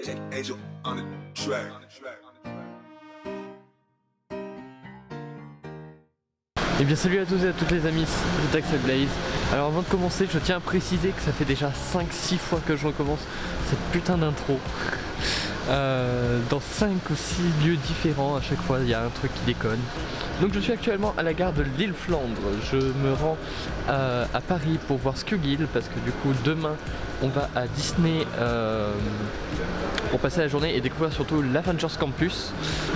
Angel on the track. Et bien salut à tous et à toutes les amis, c'est Axel Blaze. Alors avant de commencer, je tiens à préciser que ça fait déjà 5-6 fois que je recommence cette putain d'intro. Dans 5 ou 6 lieux différents, à chaque fois il y a un truc qui déconne. Donc je suis actuellement à la gare de l'île Flandre. Je me rends à Paris pour voir Skewgill parce que du coup demain on va à Disney pour passer la journée et découvrir surtout l'Avengers Campus.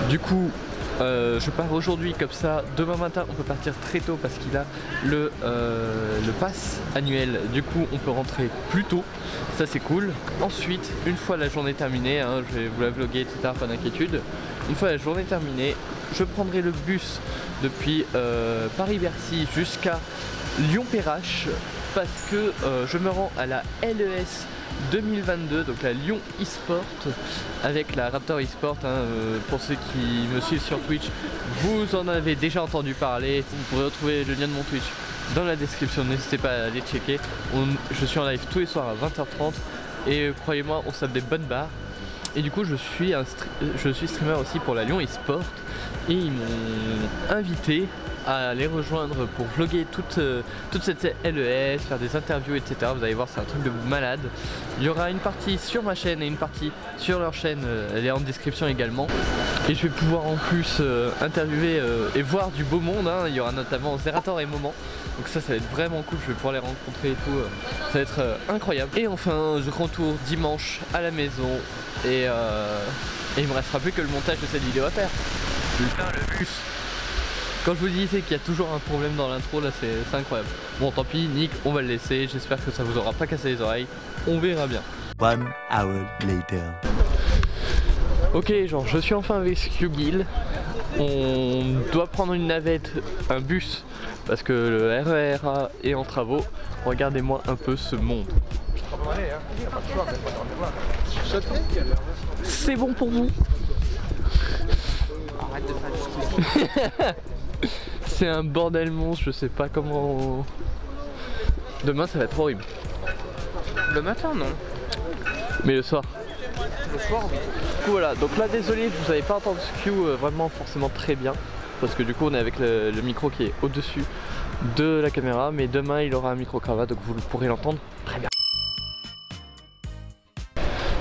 Du coup je pars aujourd'hui comme ça, demain matin on peut partir très tôt parce qu'il a le pass annuel, du coup on peut rentrer plus tôt, ça c'est cool. Ensuite, une fois la journée terminée, hein, je vais vous la vlogger etc, pas d'inquiétude, une fois la journée terminée, je prendrai le bus depuis Paris-Bercy jusqu'à Lyon-Perrache parce que je me rends à la LES 2022, donc la Lyon eSport avec la Raptor eSport, hein, pour ceux qui me suivent sur Twitch, vous en avez déjà entendu parler, vous pourrez retrouver le lien de mon Twitch dans la description, n'hésitez pas à aller checker. Je suis en live tous les soirs à 20h30 et croyez-moi on tape des bonnes barres. Et du coup je suis streamer aussi pour la Lyon eSport et ils m'ont invité à les rejoindre pour vlogger toute cette LES, faire des interviews etc. Vous allez voir, c'est un truc de malade. Il y aura une partie sur ma chaîne et une partie sur leur chaîne, elle est en description également. Et je vais pouvoir en plus interviewer et voir du beau monde, hein. Il y aura notamment Zerator et Moment. Donc ça va être vraiment cool, je vais pouvoir les rencontrer et tout, ça va être incroyable. Et enfin je retourne dimanche à la maison et il me restera plus que le montage de cette vidéo à faire. Putain le bus. Quand je vous disais qu'il y a toujours un problème dans l'intro là, c'est incroyable. Bon tant pis, Nick, on va le laisser, j'espère que ça vous aura pas cassé les oreilles, on verra bien. 1 hour later. Ok, genre je suis enfin avec Skewgill. On doit prendre une navette, un bus, parce que le RERA est en travaux. Regardez-moi un peu ce monde. C'est bon pour vous? Arrête de faire du C'est un bordel monstre, je sais pas comment... Demain ça va être horrible. Le matin non. Mais le soir. Le soir oui. Du coup voilà, donc là désolé, vous n'allez pas entendre Skew vraiment forcément très bien. Parce que du coup on est avec le micro qui est au-dessus de la caméra. Mais demain il aura un micro cravate, donc vous pourrez l'entendre très bien.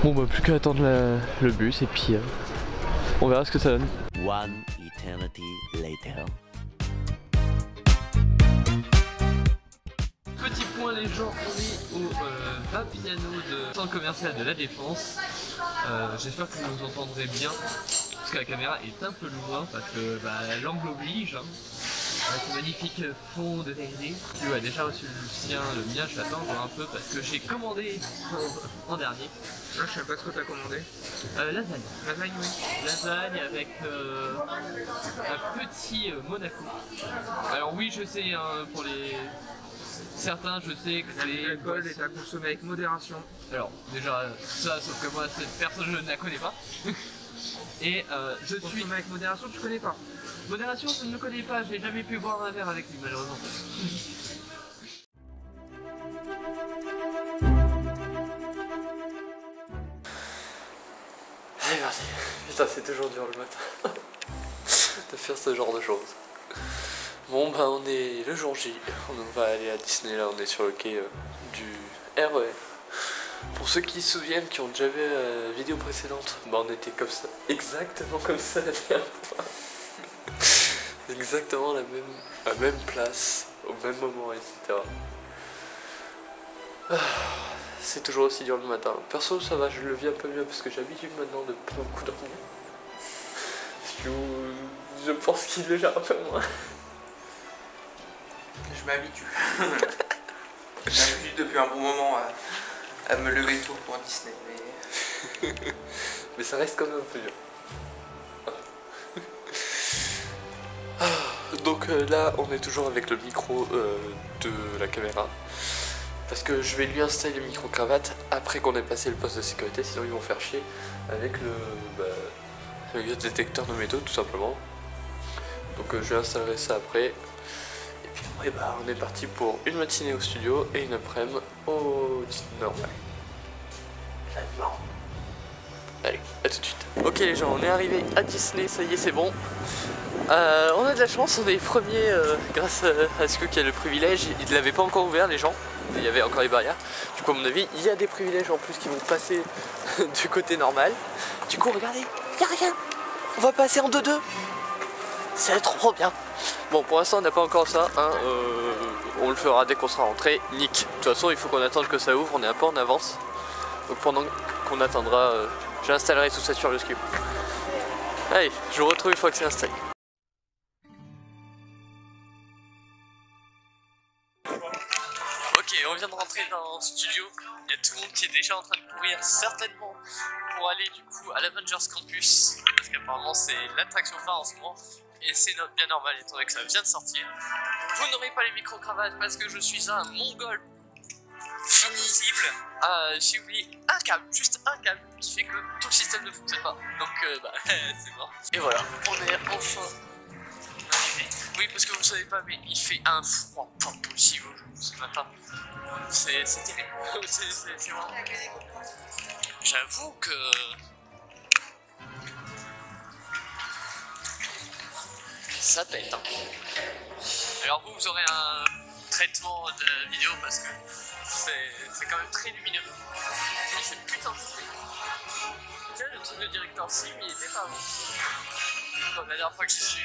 Bon bah plus qu'à attendre le bus et puis on verra ce que ça donne. One eternity later. Petit point les gens, on est au bas piano de centre commercial de la Défense. J'espère que vous nous entendrez bien parce que la caméra est un peu loin parce que l'angle oblige, hein. Ce magnifique fond de DVD. Tu as déjà reçu le sien, le mien je l'attends encore un peu parce que j'ai commandé en dernier. Ah, je sais pas ce que t'as commandé. Lasagne. Lasagne oui. Lasagne avec un petit Monaco. Alors oui je sais, hein, pour les... Certains je sais que c'est... L'alcool est à consommer avec modération. Alors déjà ça, sauf que moi cette personne je ne la connais pas. Et je suis... Consommer avec modération tu connais pas. Modération je ne le connais pas, j'ai jamais pu boire un verre avec lui malheureusement. Allez merci. Putain c'est toujours dur le matin de faire ce genre de choses. Bon bah on est le jour J, on va aller à Disney, là on est sur le quai du RER. Pour ceux qui se souviennent, qui ont déjà vu la vidéo précédente, bah on était comme ça, exactement comme ça la dernière fois. Exactement la même place, au même moment, etc. C'est toujours aussi dur le matin. Perso ça va, je le vis un peu mieux parce que j'ai l'habitude maintenant de pas beaucoup dormir. Je pense qu'il le gère un peu moins. Je m'habitue. Je m'habitue depuis un bon moment à me lever tôt pour Disney. Mais ça reste quand même un peu dur. Donc là on est toujours avec le micro de la caméra. Parce que je vais lui installer le micro cravate après qu'on ait passé le poste de sécurité, sinon ils vont faire chier avec le détecteur de métaux tout simplement. Donc je lui installerai ça après. Et puis après on est parti pour une matinée au studio et une après-midi au Disney normal. Allez. Ok les gens, on est arrivé à Disney, ça y est c'est bon. On a de la chance, on est les premiers grâce à ce qui a le privilège. Ils ne l'avaient pas encore ouvert les gens, il y avait encore les barrières. Du coup à mon avis, il y a des privilèges en plus qui vont passer du côté normal. Du coup regardez, il n'y a rien. On va passer en 2-2. C'est trop bien. Bon pour l'instant on n'a pas encore ça, hein, on le fera dès qu'on sera rentré, nick. De toute façon il faut qu'on attende que ça ouvre, on est un peu en avance. Donc pendant qu'on attendra, j'installerai tout ça sur le Skio. Allez, je vous retrouve une fois que c'est installé. Ok, on vient de rentrer dans le studio, il y a tout le monde qui est déjà en train de courir certainement pour aller du coup à l'Avengers Campus, parce qu'apparemment c'est l'attraction phare en ce moment. Et c'est bien normal étant donné que ça vient de sortir. Vous n'aurez pas les micro-cravates parce que je suis un mongol finible. J'ai oublié un câble, juste un câble, qui fait que tout le système ne fonctionne pas. Donc c'est mort. Et voilà, on est enfin arrivé. Oui, parce que vous savez pas, mais il fait un froid pas possible ce matin. C'est terrible. C'est vraiment... J'avoue que... ça pète, hein. Alors vous aurez un traitement de vidéo parce que c'est quand même très lumineux. Mais c'est putain de stylé. Tiens, le truc de directeur sim il était pas bon. Comme la dernière fois que je suis.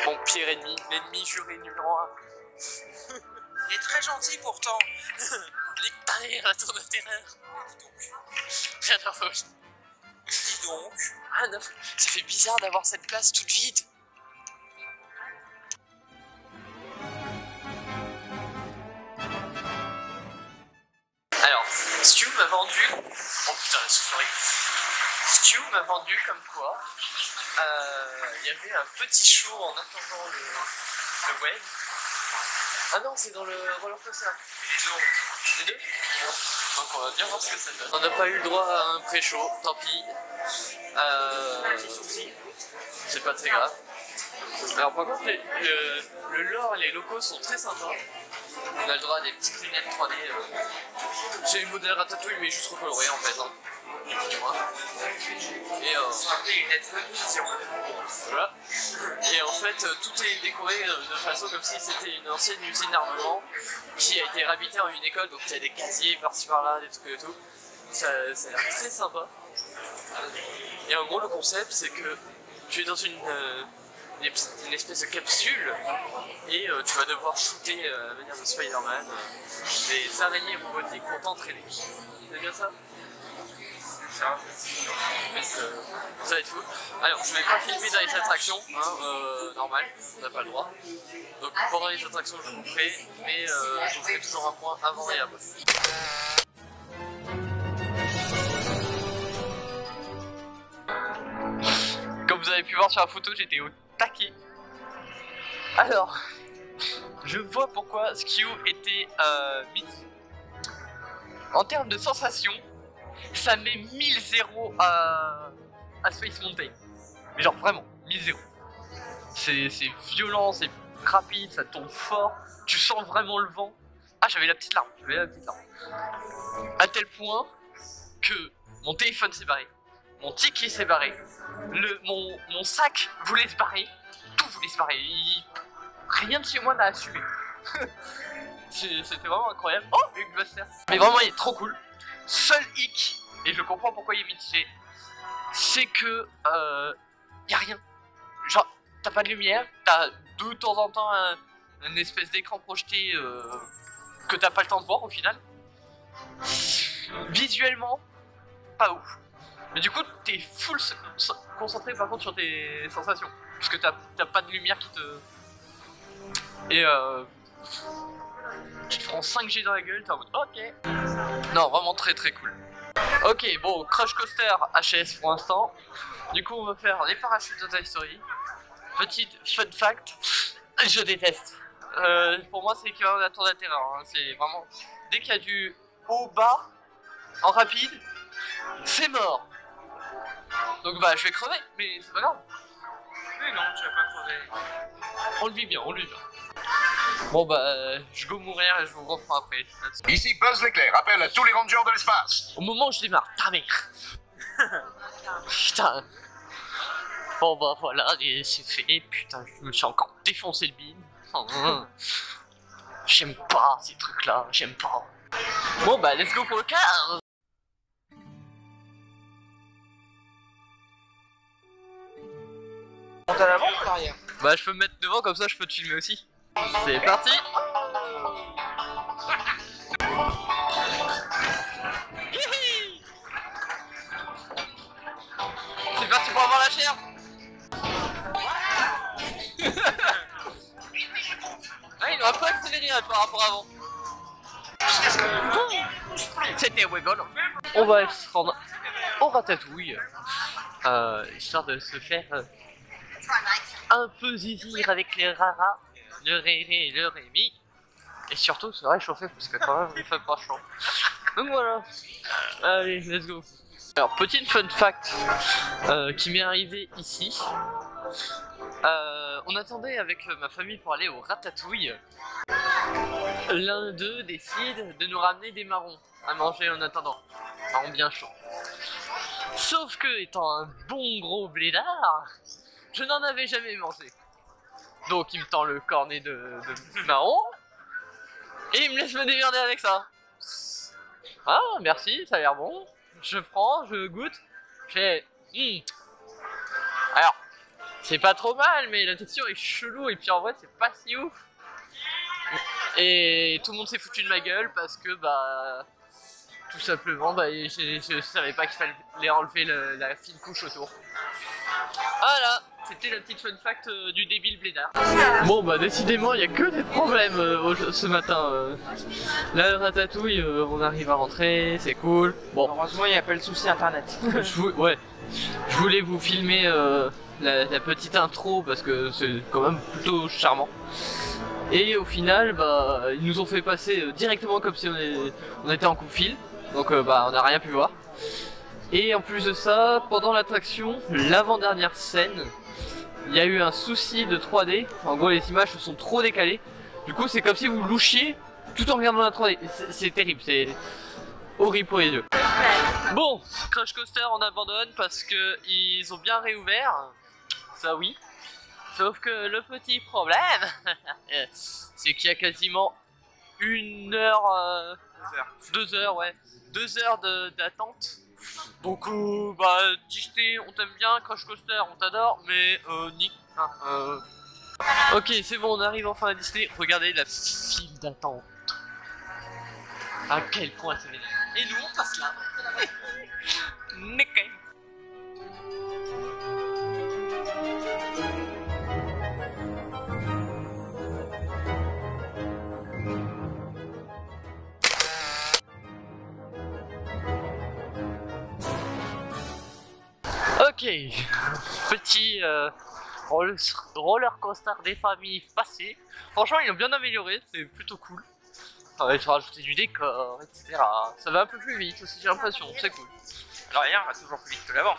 Mon pire ennemi, l'ennemi juré numéro 1. Il est très gentil pourtant. Nique ta mère, la tour de terreur. Rien à foutre. Dis donc. Ah non, ça fait bizarre d'avoir cette place toute vide. Alors, Stu m'a vendu... Oh putain, la soufflerie. Stu m'a vendu comme quoi il y avait un petit show en attendant le web. Ah non, c'est dans le roller coaster. Les deux. Donc on va bien voir ce que ça donne. On n'a pas eu le droit à un pré-show, tant pis. C'est pas très grave. Alors par contre, le lore et les locaux sont très sympas. On a le droit à des petites lunettes 3D. J'ai le modèle Ratatouille mais juste recoloré en fait. Hein. Et voilà. Et en fait tout est décoré de façon comme si c'était une ancienne usine d'armement qui a été réhabilitée en une école, donc il y a des casiers par-ci par-là, des trucs et tout. Ça a l'air très sympa. Et en gros le concept c'est que tu es dans une espèce de capsule et tu vas devoir shooter à la manière de Spider-Man des araignées robotiques pour t'entraîner. C'est bien ça? Ça va être fou. Alors je vais pas filmer dans les attractions, hein, normal, on n'a pas le droit. Donc pendant les attractions je vous ferai, mais je vous ferai toujours un point avant et après. Comme vous avez pu voir sur la photo, j'étais au taquet. Alors, je vois pourquoi Skio était midi. En termes de sensations, ça met 1000 à Space Mountain. Mais genre vraiment, 1000. C'est violent, c'est rapide, ça tombe fort, tu sens vraiment le vent. Ah, j'avais la petite larme, À tel point que mon téléphone s'est barré, mon ticket s'est barré, mon sac voulait se barrer, tout voulait se barrer. Rien de chez moi n'a assumé. C'était vraiment incroyable. Oh, Hulkbuster. Mais vraiment, il est trop cool. Seul hic, et je comprends pourquoi il est mitigé, c'est que y a rien. Genre, t'as pas de lumière, t'as de temps en temps une espèce d'écran projeté que t'as pas le temps de voir au final. Visuellement, pas ouf. Mais du coup, t'es full concentré par contre sur tes sensations. Parce que t'as pas de lumière qui te... Et tu te prends 5G dans la gueule, t'es en mode ok. Non, vraiment très très cool. Ok, bon, Crush Coaster HS pour l'instant. Du coup, on va faire les parachutes de Toy Story. Petite fun fact, je déteste. Pour moi, c'est l'équivalent de la tour de la terreur. Hein. C'est vraiment... Dès qu'il y a du haut-bas, en rapide, c'est mort. Donc bah, je vais crever, mais c'est pas grave. Mais non, tu vas pas crever. On le vit bien, on le vit bien. Bon bah, je vais mourir et je vous reprends après. Ici Buzz l'éclair, appelle à tous les rangers de l'espace. Au moment où je démarre, ta mère. Putain. Bon bah voilà, c'est fait. Putain, je me suis encore défoncé le bide. J'aime pas ces trucs là, j'aime pas. Bon bah let's go pour le 15. Monte à l'avant ou à l'arrière? Bah je peux me mettre devant comme ça je peux te filmer aussi. C'est parti. C'est parti pour avoir la chair. Ah il n'aura pas accéléré par rapport à avant. C'était rigolo. On va se rendre au Ratatouille, histoire de se faire un peu zizir avec les raras, le Réré et le Rémi, et surtout se réchauffer parce que quand même il fait pas chaud. Donc voilà, allez let's go. Alors petite fun fact qui m'est arrivé ici. On attendait avec ma famille pour aller au Ratatouille. L'un d'eux décide de nous ramener des marrons à manger en attendant. Marrons bien chauds. Sauf que, étant un bon gros blédard, je n'en avais jamais mangé. Donc il me tend le cornet de marron et il me laisse me démerder avec ça. Ah merci, ça a l'air bon. Je prends, je goûte. Alors, c'est pas trop mal, mais la texture est chelou et puis en vrai c'est pas si ouf. Et tout le monde s'est foutu de ma gueule parce que bah tout simplement bah je savais pas qu'il fallait enlever la fine couche autour. Voilà, c'était la petite fun fact du débile blédard. Bon bah décidément il y a que des problèmes ce matin. Là le Ratatouille, on arrive à rentrer, c'est cool. Bon, Heureusement il n'y a pas le souci internet. je voulais vous filmer la petite intro parce que c'est quand même plutôt charmant. Et au final, bah, ils nous ont fait passer directement comme si on était en coup de fil. Donc bah, on n'a rien pu voir. Et en plus de ça, pendant l'attraction, l'avant-dernière scène, il y a eu un souci de 3D. En gros, les images se sont trop décalées. Du coup, c'est comme si vous louchiez tout en regardant la 3D. C'est terrible, c'est horrible pour les yeux. Bon, Crush Coaster on abandonne parce que ils ont bien réouvert. Ça oui. Sauf que le petit problème, c'est qu'il y a quasiment 1 heure, 2 heures, ouais, 2 heures d'attente. Donc bah Disney on t'aime bien, Crush Coaster on t'adore, mais nique. Ok c'est bon, on arrive enfin à Disney. Regardez la file d'attente. À quel point c'est vénère. Et nous on passe là. Nickel. Ok, petit roller coaster des familles passé. Franchement, ils ont bien amélioré, c'est plutôt cool. Ils ont rajouté du décor, etc. Ça va un peu plus vite aussi, j'ai l'impression, c'est cool. L'arrière va toujours plus vite que l'avant.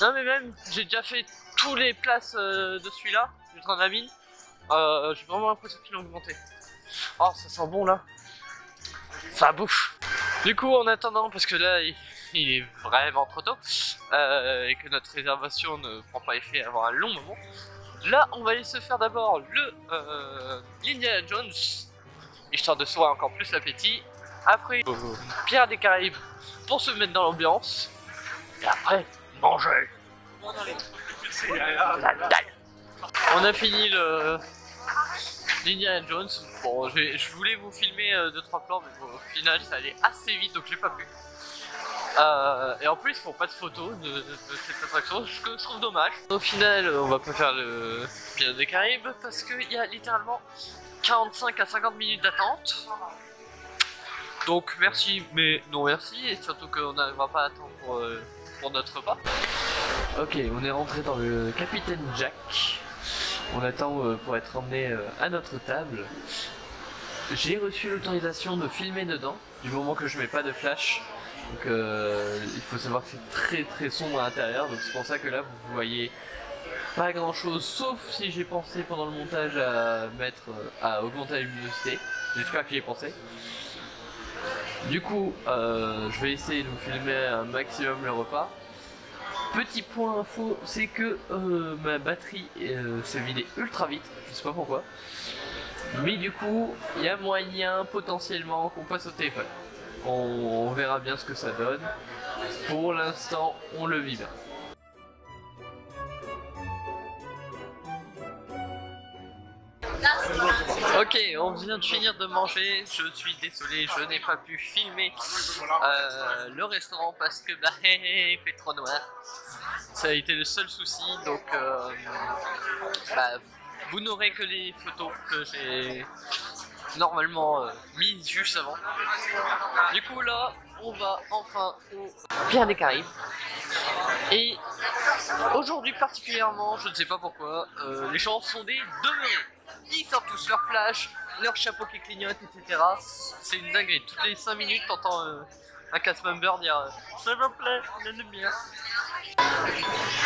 Non, mais même, j'ai déjà fait toutes les places de celui-là, du train de la mine. J'ai vraiment l'impression qu'il a augmenté. Oh, ça sent bon là. Ça bouffe. Du coup, en attendant, parce que là, il est vraiment trop tôt et que notre réservation ne prend pas effet avant un long moment. Là, on va aller se faire d'abord le l'Indiana Jones, histoire de se voir encore plus l'appétit. Après, Pirates des Caraïbes pour se mettre dans l'ambiance. Et après, manger. On a fini l'Indiana Jones. Bon, je voulais vous filmer 2-3 plans, mais bon, au final, ça allait assez vite, donc j'ai pas pu. Et en plus ils font pas de photos de cette attraction, ce que je trouve dommage. Au final on va pas faire le Pirates des Caraïbes parce qu'il y a littéralement 45 à 50 minutes d'attente. Donc merci mais non merci, et surtout qu'on n'arrivera pas à attendre pour notre repas. Ok, on est rentré dans le Capitaine Jack. On attend pour être emmené à notre table. J'ai reçu l'autorisation de filmer dedans, du moment que je mets pas de flash. Donc il faut savoir que c'est très sombre à l'intérieur, donc c'est pour ça que là vous voyez pas grand chose, sauf si j'ai pensé pendant le montage à augmenter la luminosité. J'espère que j'y ai pensé. Du coup je vais essayer de vous filmer un maximum le repas. Petit point info, c'est que ma batterie s'est vidée ultra vite, je sais pas pourquoi. Mais du coup, il y a moyen potentiellement qu'on passe au téléphone. On verra bien ce que ça donne. Pour l'instant, on le vit bien. Ok, on vient de finir de manger, je suis désolé, je n'ai pas pu filmer le restaurant parce que bah, il fait trop noir. Ça a été le seul souci, donc bah, vous n'aurez que les photos que j'ai normalement mises juste avant. Du coup là, on va enfin au Pierre des Caraïbes. Et aujourd'hui particulièrement, je ne sais pas pourquoi, les gens sont des demeurés. Ils sortent tous leur flash, leur chapeau qui clignote, etc. C'est une dinguerie. Toutes les 5 minutes, t'entends un cast member dire s'il vous plaît, une lumière.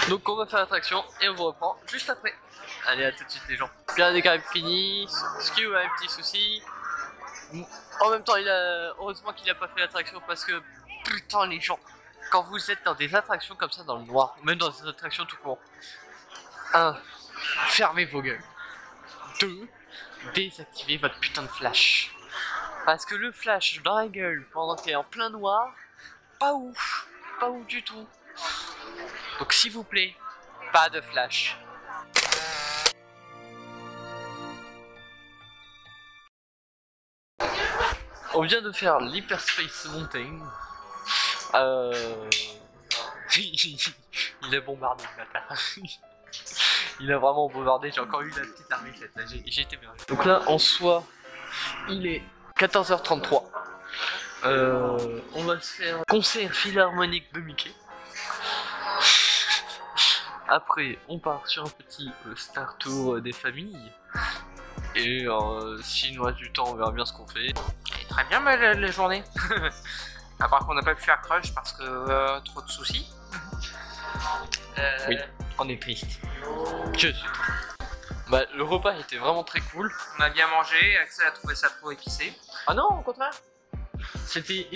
Donc on va faire l'attraction et on vous reprend juste après. Allez, à tout de suite les gens. Pierre des Caraïbes fini. Skew a un petit souci. En même temps, heureusement qu'il a pas fait l'attraction parce que putain les gens, quand vous êtes dans des attractions comme ça dans le noir, même dans des attractions tout court, 1. Fermez vos gueules. 2. Désactivez votre putain de flash. Parce que le flash dans la gueule pendant que t'es en plein noir, pas ouf du tout. Donc s'il vous plaît, pas de flash. On vient de faire l'Hyperspace Mountain. Il a bombardé le bâtard. Il a vraiment bombardé, j'ai encore eu la petite armée là, j'ai été bien. Donc là en soi, il est 14h33. On va se faire un concert philharmonique de Mickey. Après, on part sur un petit Star Tour des familles. Et s'il nous reste du temps, on verra bien ce qu'on fait. Et très bien la journée. À part qu'on n'a pas pu faire crush parce que trop de soucis. Oui, on est triste. Je suis triste. Bah, le repas était vraiment très cool. On a bien mangé, Axel a trouvé ça trop épicé. Ah non, au contraire. C'était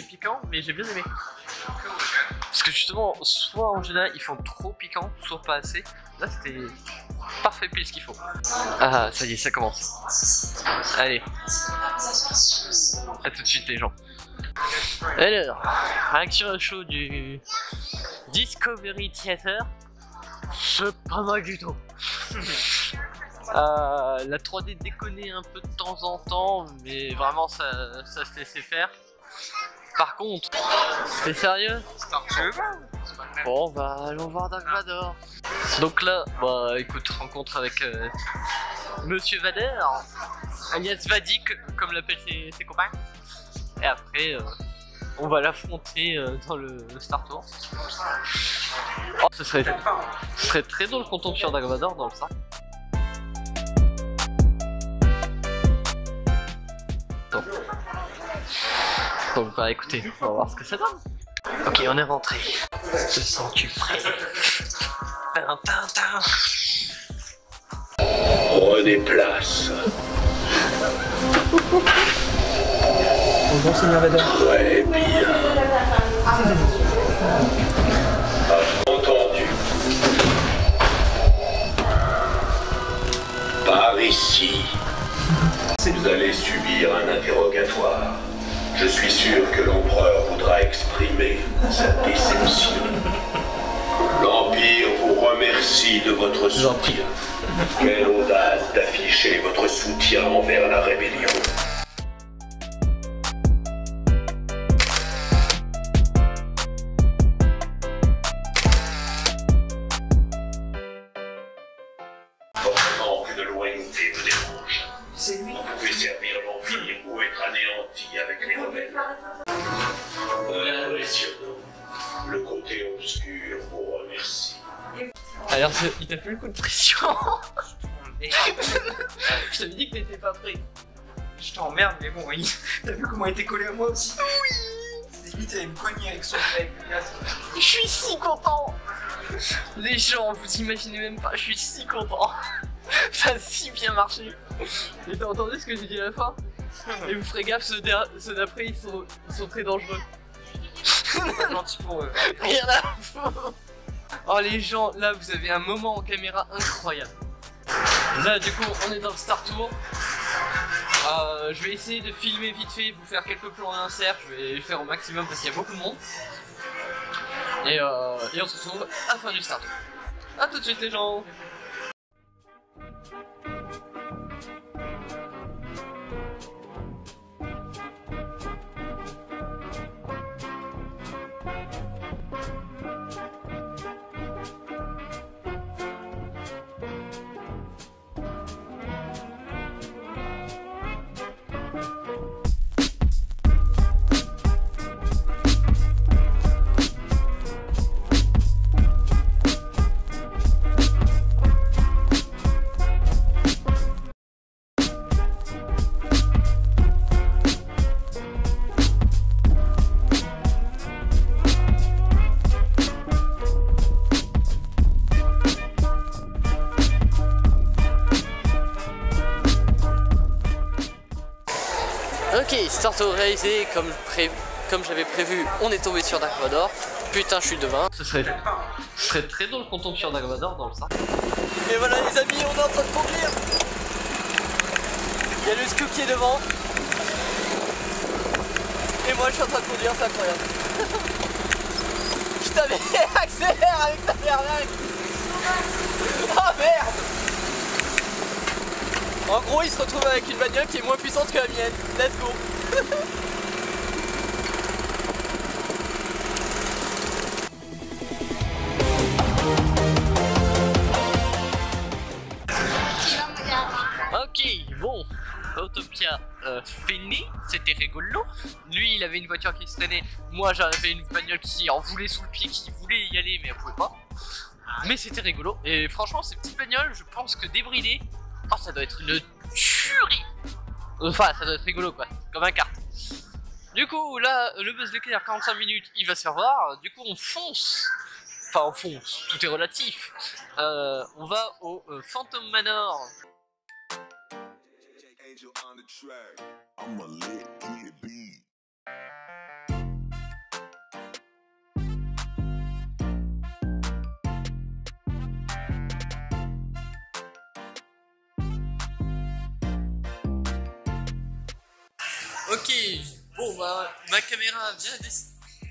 piquant, mais j'ai bien aimé. Parce que justement, soit en général ils font trop piquant, soit pas assez. Là c'était parfait pile ce qu'il faut. Ah ça y est, ça commence. Allez. À tout de suite les gens. Alors, réaction chaud du Discovery Theater. C'est pas mal du tout. La 3D déconnait un peu de temps en temps, mais vraiment ça se laissait faire. Par contre, c'était sérieux? Bon bah allons voir Dark Vador. Donc là, bah écoute, rencontre avec Monsieur Vador, alias Vadik, comme l'appellent ses copains. Et après, on va l'affronter dans le Star Tour. Oh, ce serait très drôle qu'on tombe sur Dark Vador dans le Star. Donc bah écoutez, on va voir ce que ça donne. Ok, on est rentré. Te sens-tu prêt? Tintin. Prenez place. Bonjour Seigneur Vador. Très bien. Entendu. Par ici. Vous allez subir un interrogatoire. Je suis sûr que l'empereur voudra exprimer sa déception. L'Empire vous remercie de votre soutien. Quelle audace d'afficher votre soutien envers la rébellion. Forcément que de loyauté vous dérange. Vous pouvez servir l'Empire ou être anéanti avec les rebelles. Impressionnant. Le côté obscur vous remercie. Alors il t'a fait le coup de pression. Je t'avais dit que t'étais pas prêt. Je t'emmerde, mais bon, oui. T'as vu comment il était collé à moi aussi? Oui. C'est limite, elle me cognait avec son mec. Je suis si content. Les gens, vous imaginez même pas, je suis si content. Ça a si bien marché. Et t'as entendu ce que j'ai dit à la fin? Et vous ferez gaffe, ceux d'après ils sont très dangereux. Gentil pour eux. Rien à foutre. Oh les gens, là vous avez un moment en caméra incroyable. Là du coup on est dans le Star Tour. Je vais essayer de filmer vite fait, vous faire quelques plans à insert. Je vais le faire au maximum parce qu'il y a beaucoup de monde. Et on se retrouve à la fin du Star Tour. A tout de suite les gens. Ok, Star Tour réalisé comme j'avais prévu, on est tombé sur Dark Vador. Putain, je suis devin. Ce serait très drôle qu'on tombe sur Dark Vador dans le Star. Et voilà les amis, on est en train de conduire. Il y a le scoop qui est devant. Et moi je suis en train de conduire, c'est incroyable. Putain mais accélère avec ta berlingue. Oh merde. En gros, il se retrouve avec une bagnole qui est moins puissante que la mienne. Let's go. Ok, bon, Autopia fini, c'était rigolo. Lui, il avait une voiture qui se traînait. Moi, j'avais une bagnole qui en voulait sous le pied, qui voulait y aller, mais elle pouvait pas. Mais c'était rigolo. Et franchement, ces petites bagnoles, je pense que débridées, oh, ça doit être une tuerie. Enfin, ça doit être rigolo quoi, comme un kart. Du coup, là, le buzz d'éclair 45 minutes, il va se faire voir. Du coup, on fonce. Enfin, on fonce, tout est relatif. On va au Phantom Manor. Ok, bon bah ma caméra vient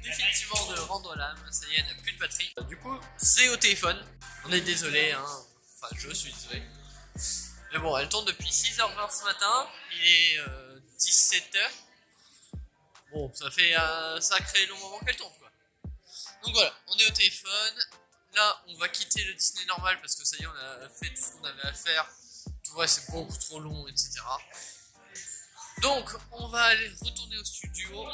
définitivement de rendre l'âme, ça y est, elle n'a plus de batterie. Du coup, c'est au téléphone, on est désolé, hein. Enfin je suis désolé. Mais bon, elle tourne depuis 6h20 ce matin, il est 17h. Bon, ça fait un sacré long moment qu'elle tourne quoi. Donc voilà, on est au téléphone, là on va quitter le Disney normal parce que ça y est, on a fait tout ce qu'on avait à faire. Tout vrai, c'est beaucoup trop long, etc. Donc on va aller retourner au studio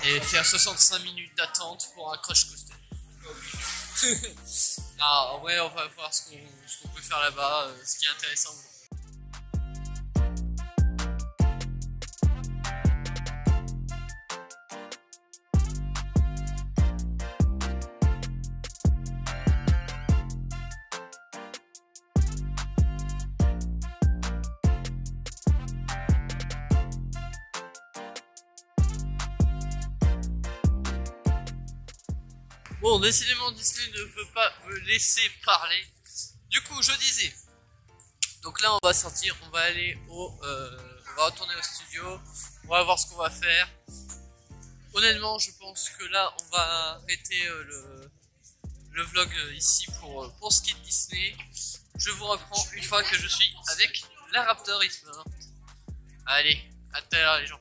et faire 65 minutes d'attente pour un crash coaster. Ah ouais, on va voir ce qu'on peut faire là-bas, ce qui est intéressant. Bon, décidément Disney ne veut pas me laisser parler. Du coup, je disais. Donc là, on va sortir, on va aller on va retourner au studio, on va voir ce qu'on va faire. Honnêtement, je pense que là, on va arrêter le vlog ici pour ce qui est de Disney. Je vous reprends une fois que je suis avec la Raptor Esports. Allez, à tout à l'heure les gens.